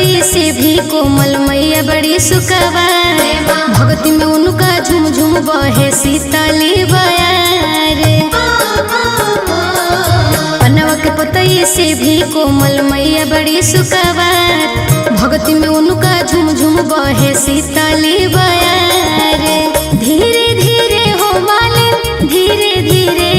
पतई से भी कोमल मैया बड़ी सुखवार। भक्ति में उनका झुम झुम बहे शीतली बयार। पनवा के पतई से भी कोमल मैया बड़ी सुखवार। भक्ति में उनका झुम झुम बहे शीतली बयार। धीरे धीरे हो मालिन धीरे धीरे,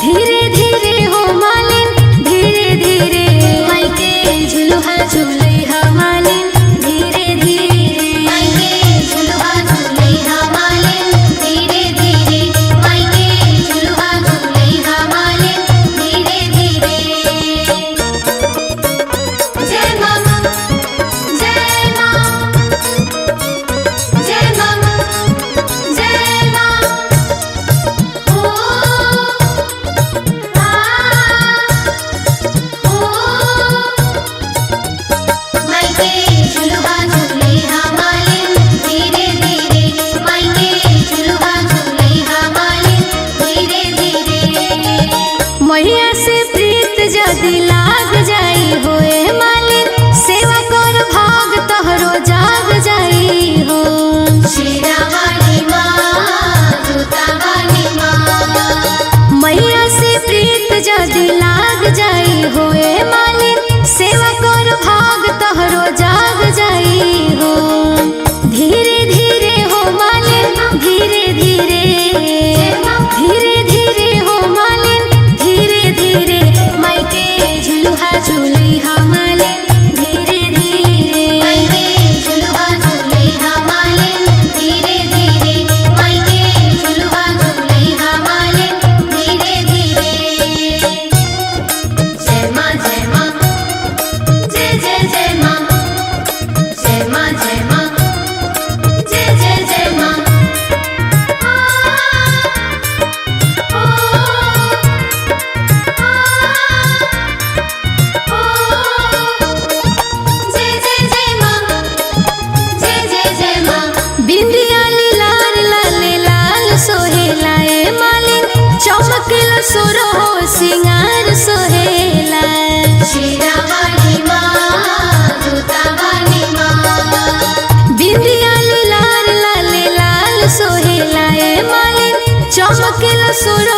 धीरे धीरे हो मालिन धीरे धीरे। माई के झुलुहा झुलैहा मालिन धीरे धीरे। माई के झुलुहा झुलैहा मालिन धीरे धीरे। माई के झुलुहा झुलैहा मालिन धीरे धीरे। जय मां जय मां जय मां जय मां। ओ माई के झुलुहा झुलैहा मालिन धीरे धीरे। माई के झुलुहा झुलैहा मालिन धीरे धीरे। मैया से प्रीत जदि लाग जाई होए मालिन, सेवा कर भाग तहरो जाग जाई हो। शेरा वाली माँ जोता वाली माँ। मैया से प्रीत जदि लाग जाई होए मालिन, सेवा कर भाग तहरो जाग जाई हो। धीरे धीरे हो मालिन धीरे धीरे, धीरे धीरे हो मालिन धीरे धीरे। माई के झुलुहा झुलैहा मालिन धीरे धीरे। माई के झुलुहा झुलैहा मालिन धीरे धीरे। माई के झुलुहा झुलैहा मालिन धीरे धीरे। जय मां जय मां जय जय जय मां। जय मां जय मां जय जय जय मां। जय जय जय मां जय जय जय मां। बिंदिया लाल लाल लाल सोहेला ए मालिन, चमकीला सुर हो सिंगार सोहेला। शेरा वाली माँ जोता वाली माँ। बिंदिया लाल लाल लाल सोहेला ए मालिन, चमकीला सुर